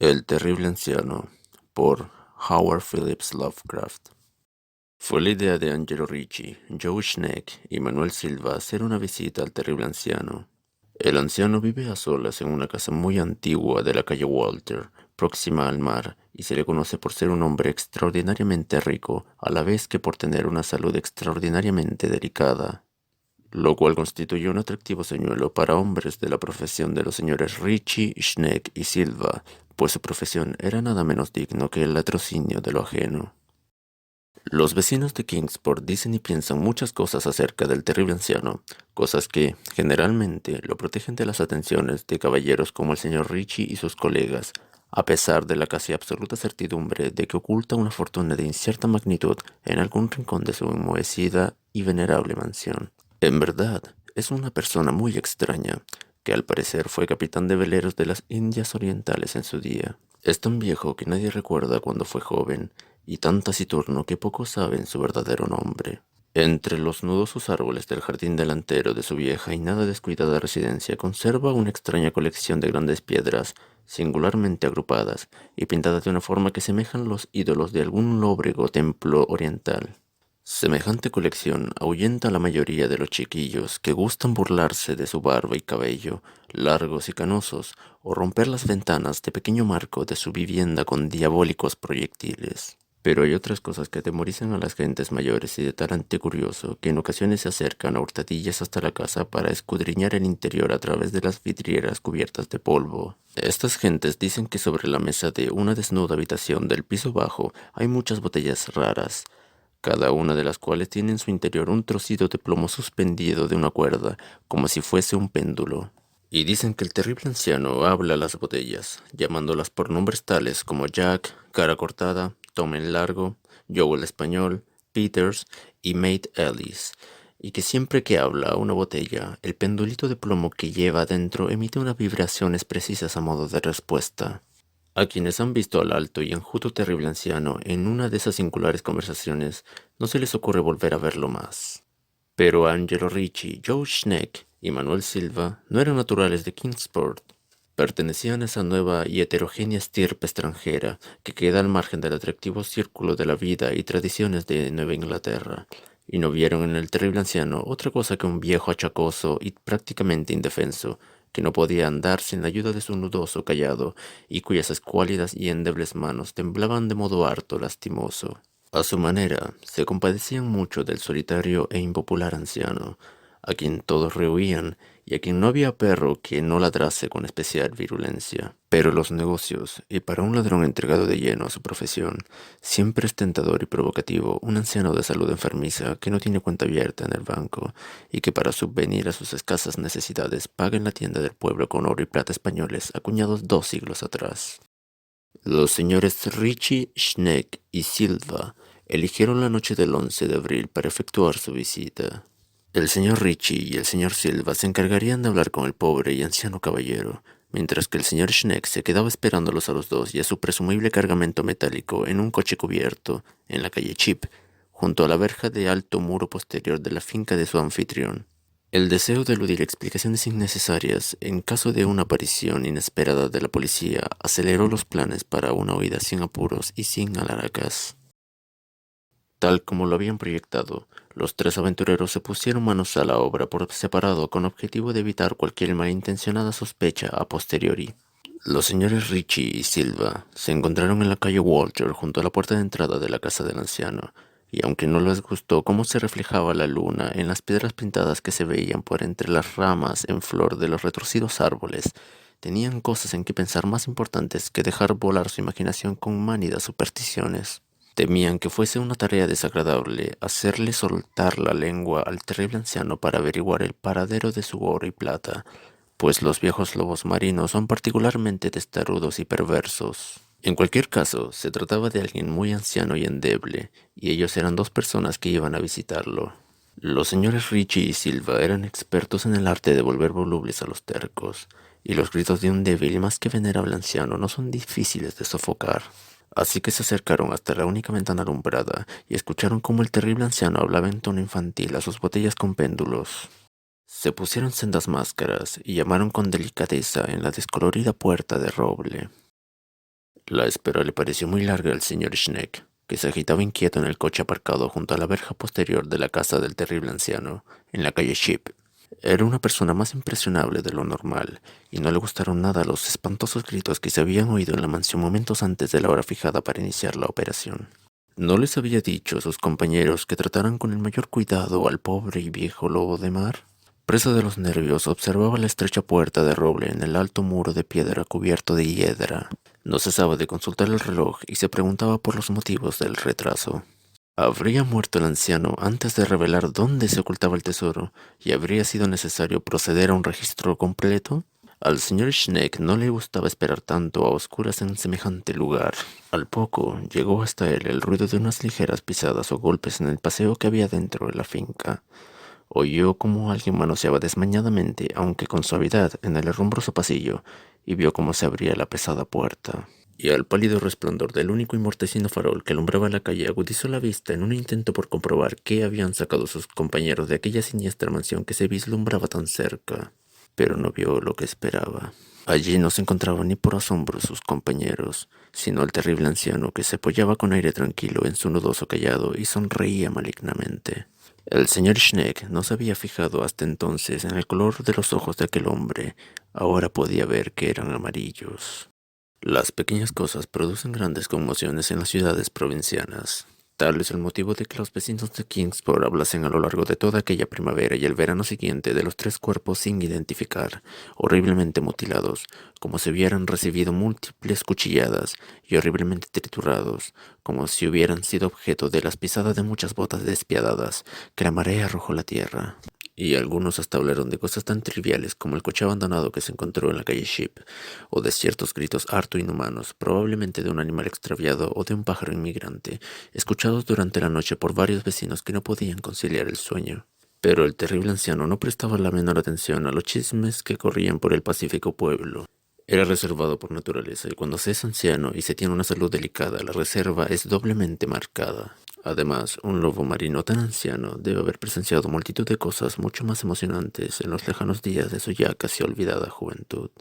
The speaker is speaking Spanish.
El terrible anciano, por Howard Phillips Lovecraft. Fue la idea de Angelo Ricci, Joe Schneck y Manuel Silva hacer una visita al terrible anciano. El anciano vive a solas en una casa muy antigua de la calle Walter, próxima al mar, y se le conoce por ser un hombre extraordinariamente rico, a la vez que por tener una salud extraordinariamente delicada, lo cual constituye un atractivo señuelo para hombres de la profesión de los señores Ricci, Schneck y Silva, pues su profesión era nada menos digno que el latrocinio de lo ajeno. Los vecinos de Kingsport dicen y piensan muchas cosas acerca del terrible anciano, cosas que, generalmente, lo protegen de las atenciones de caballeros como el señor Ricci y sus colegas, a pesar de la casi absoluta certidumbre de que oculta una fortuna de incierta magnitud en algún rincón de su enmohecida y venerable mansión. En verdad, es una persona muy extraña, que al parecer fue capitán de veleros de las Indias Orientales en su día. Es tan viejo que nadie recuerda cuando fue joven, y tan taciturno que pocos saben su verdadero nombre. Entre los nudosos árboles del jardín delantero de su vieja y nada descuidada residencia conserva una extraña colección de grandes piedras, singularmente agrupadas y pintadas de una forma que semejan los ídolos de algún lóbrego templo oriental. Semejante colección ahuyenta a la mayoría de los chiquillos que gustan burlarse de su barba y cabello, largos y canosos, o romper las ventanas de pequeño marco de su vivienda con diabólicos proyectiles. Pero hay otras cosas que atemorizan a las gentes mayores y de talante curioso que en ocasiones se acercan a hurtadillas hasta la casa para escudriñar el interior a través de las vidrieras cubiertas de polvo. Estas gentes dicen que sobre la mesa de una desnuda habitación del piso bajo hay muchas botellas raras, cada una de las cuales tiene en su interior un trocito de plomo suspendido de una cuerda, como si fuese un péndulo. Y dicen que el terrible anciano habla a las botellas, llamándolas por nombres tales como Jack, Cara Cortada, Tom el Largo, Joe el Español, Peters y Mate Ellis, y que siempre que habla a una botella, el pendulito de plomo que lleva dentro emite unas vibraciones precisas a modo de respuesta. A quienes han visto al alto y enjuto terrible anciano en una de esas singulares conversaciones, no se les ocurre volver a verlo más. Pero Angelo Ricci, Joe Schneck y Manuel Silva no eran naturales de Kingsport. Pertenecían a esa nueva y heterogénea estirpe extranjera que queda al margen del atractivo círculo de la vida y tradiciones de Nueva Inglaterra, y no vieron en el terrible anciano otra cosa que un viejo achacoso y prácticamente indefenso, que no podía andar sin la ayuda de su nudoso cayado, y cuyas escuálidas y endebles manos temblaban de modo harto lastimoso. A su manera, se compadecían mucho del solitario e impopular anciano, a quien todos rehuían y a quien no había perro que no ladrase con especial virulencia. Pero los negocios, y para un ladrón entregado de lleno a su profesión, siempre es tentador y provocativo un anciano de salud enfermiza que no tiene cuenta abierta en el banco y que para subvenir a sus escasas necesidades paga en la tienda del pueblo con oro y plata españoles acuñados 2 siglos atrás. Los señores Ricci, Schneck y Silva eligieron la noche del 11 de abril para efectuar su visita. El señor Ricci y el señor Silva se encargarían de hablar con el pobre y anciano caballero, mientras que el señor Schneck se quedaba esperándolos a los dos y a su presumible cargamento metálico en un coche cubierto, en la calle Chip, junto a la verja de alto muro posterior de la finca de su anfitrión. El deseo de eludir explicaciones innecesarias en caso de una aparición inesperada de la policía aceleró los planes para una huida sin apuros y sin alaracas. Tal como lo habían proyectado, los tres aventureros se pusieron manos a la obra por separado con objetivo de evitar cualquier malintencionada sospecha a posteriori. Los señores Ricci y Silva se encontraron en la calle Walter junto a la puerta de entrada de la casa del anciano, y aunque no les gustó cómo se reflejaba la luna en las piedras pintadas que se veían por entre las ramas en flor de los retorcidos árboles, tenían cosas en que pensar más importantes que dejar volar su imaginación con mánidas supersticiones. Temían que fuese una tarea desagradable hacerle soltar la lengua al terrible anciano para averiguar el paradero de su oro y plata, pues los viejos lobos marinos son particularmente testarudos y perversos. En cualquier caso, se trataba de alguien muy anciano y endeble, y ellos eran 2 personas que iban a visitarlo. Los señores Ricci y Silva eran expertos en el arte de volver volubles a los tercos, y los gritos de un débil y más que venerable anciano no son difíciles de sofocar. Así que se acercaron hasta la única ventana alumbrada y escucharon cómo el terrible anciano hablaba en tono infantil a sus botellas con péndulos. Se pusieron sendas máscaras y llamaron con delicadeza en la descolorida puerta de roble. La espera le pareció muy larga al señor Schneck, que se agitaba inquieto en el coche aparcado junto a la verja posterior de la casa del terrible anciano, en la calle Sheep. Era una persona más impresionable de lo normal, y no le gustaron nada los espantosos gritos que se habían oído en la mansión momentos antes de la hora fijada para iniciar la operación. ¿No les había dicho a sus compañeros que trataran con el mayor cuidado al pobre y viejo lobo de mar? Presa de los nervios, observaba la estrecha puerta de roble en el alto muro de piedra cubierto de hiedra. No cesaba de consultar el reloj y se preguntaba por los motivos del retraso. ¿Habría muerto el anciano antes de revelar dónde se ocultaba el tesoro y habría sido necesario proceder a un registro completo? Al señor Schneck no le gustaba esperar tanto a oscuras en semejante lugar. Al poco llegó hasta él el ruido de unas ligeras pisadas o golpes en el paseo que había dentro de la finca. Oyó como alguien manoseaba desmañadamente, aunque con suavidad, en el herrumbroso pasillo, y vio cómo se abría la pesada puerta. Y al pálido resplandor del único y mortecino farol que alumbraba la calle agudizó la vista en un intento por comprobar qué habían sacado sus compañeros de aquella siniestra mansión que se vislumbraba tan cerca. Pero no vio lo que esperaba. Allí no se encontraban ni por asombro sus compañeros, sino el terrible anciano que se apoyaba con aire tranquilo en su nudoso cayado y sonreía malignamente. El señor Schneck no se había fijado hasta entonces en el color de los ojos de aquel hombre. Ahora podía ver que eran amarillos. Las pequeñas cosas producen grandes conmociones en las ciudades provincianas. Tal es el motivo de que los vecinos de Kingsport hablasen a lo largo de toda aquella primavera y el verano siguiente de los tres cuerpos sin identificar, horriblemente mutilados, como si hubieran recibido múltiples cuchilladas, y horriblemente triturados, como si hubieran sido objeto de las pisadas de muchas botas despiadadas que la marea arrojó a la tierra. Y algunos hasta hablaron de cosas tan triviales como el coche abandonado que se encontró en la calle Sheep, o de ciertos gritos harto inhumanos, probablemente de un animal extraviado o de un pájaro inmigrante, escuchados durante la noche por varios vecinos que no podían conciliar el sueño. Pero el terrible anciano no prestaba la menor atención a los chismes que corrían por el pacífico pueblo. Era reservado por naturaleza, y cuando se es anciano y se tiene una salud delicada, la reserva es doblemente marcada. Además, un lobo marino tan anciano debe haber presenciado multitud de cosas mucho más emocionantes en los lejanos días de su ya casi olvidada juventud.